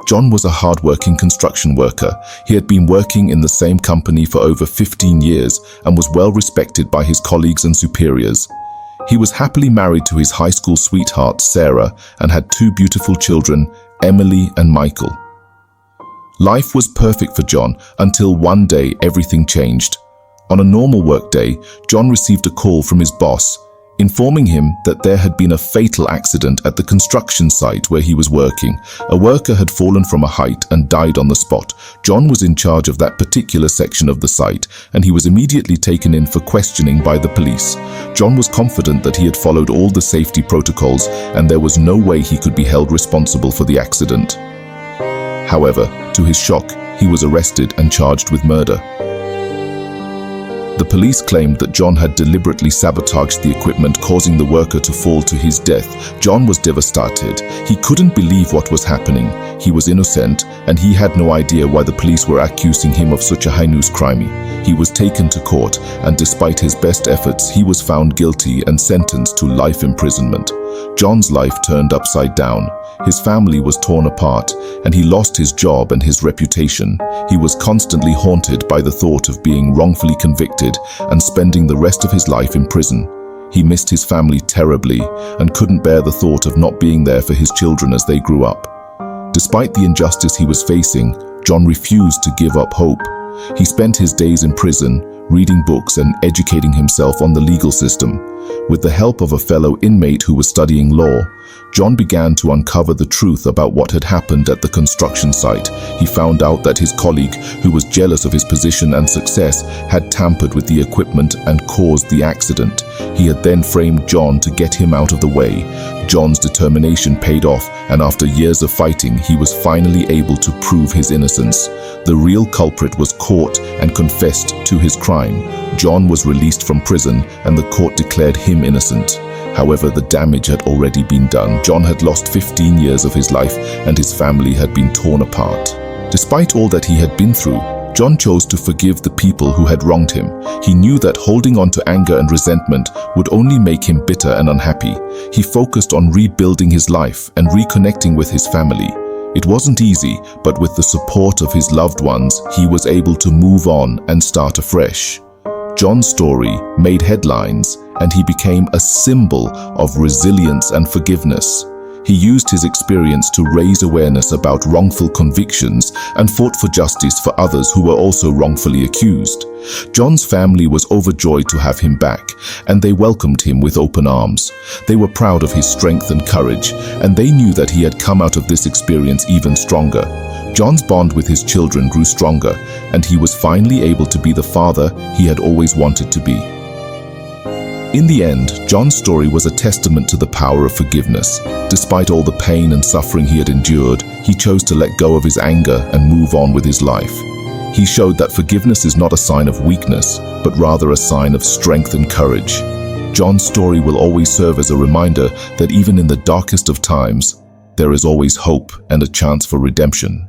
John was a hardworking construction worker. He had been working in the same company for over 15 years and was well respected by his colleagues and superiors. He was happily married to his high school sweetheart, Sarah, and had two beautiful children, Emily and Michael. Life was perfect for John until one day everything changed. On a normal workday, John received a call from his boss, informing him that there had been a fatal accident at the construction site where he was working. A worker had fallen from a height and died on the spot. John was in charge of that particular section of the site, and he was immediately taken in for questioning by the police. John was confident that he had followed all the safety protocols, and there was no way he could be held responsible for the accident. However, to his shock, he was arrested and charged with murder. The police claimed that John had deliberately sabotaged the equipment, causing the worker to fall to his death. John was devastated. He couldn't believe what was happening. He was innocent, and he had no idea why the police were accusing him of such a heinous crime. He was taken to court, and despite his best efforts, he was found guilty and sentenced to life imprisonment. John's life turned upside down. His family was torn apart, and he lost his job and his reputation. He was constantly haunted by the thought of being wrongfully convicted and spending the rest of his life in prison. He missed his family terribly and couldn't bear the thought of not being there for his children as they grew up. Despite the injustice he was facing, John refused to give up hope. He spent his days in prison, reading books and educating himself on the legal system. With the help of a fellow inmate who was studying law, John began to uncover the truth about what had happened at the construction site. He found out that his colleague, who was jealous of his position and success, had tampered with the equipment and caused the accident. He had then framed John to get him out of the way. John's determination paid off, and after years of fighting, he was finally able to prove his innocence. The real culprit was caught and confessed to his crime. John was released from prison, and the court declared him innocent. However, the damage had already been done. John had lost 15 years of his life, and his family had been torn apart. Despite all that he had been through, John chose to forgive the people who had wronged him. He knew that holding on to anger and resentment would only make him bitter and unhappy. He focused on rebuilding his life and reconnecting with his family. It wasn't easy, but with the support of his loved ones, he was able to move on and start afresh. John's story made headlines, and he became a symbol of resilience and forgiveness. He used his experience to raise awareness about wrongful convictions and fought for justice for others who were also wrongfully accused. John's family was overjoyed to have him back, and they welcomed him with open arms. They were proud of his strength and courage, and they knew that he had come out of this experience even stronger. John's bond with his children grew stronger, and he was finally able to be the father he had always wanted to be. In the end, John's story was a testament to the power of forgiveness. Despite all the pain and suffering he had endured, he chose to let go of his anger and move on with his life. He showed that forgiveness is not a sign of weakness, but rather a sign of strength and courage. John's story will always serve as a reminder that even in the darkest of times, there is always hope and a chance for redemption.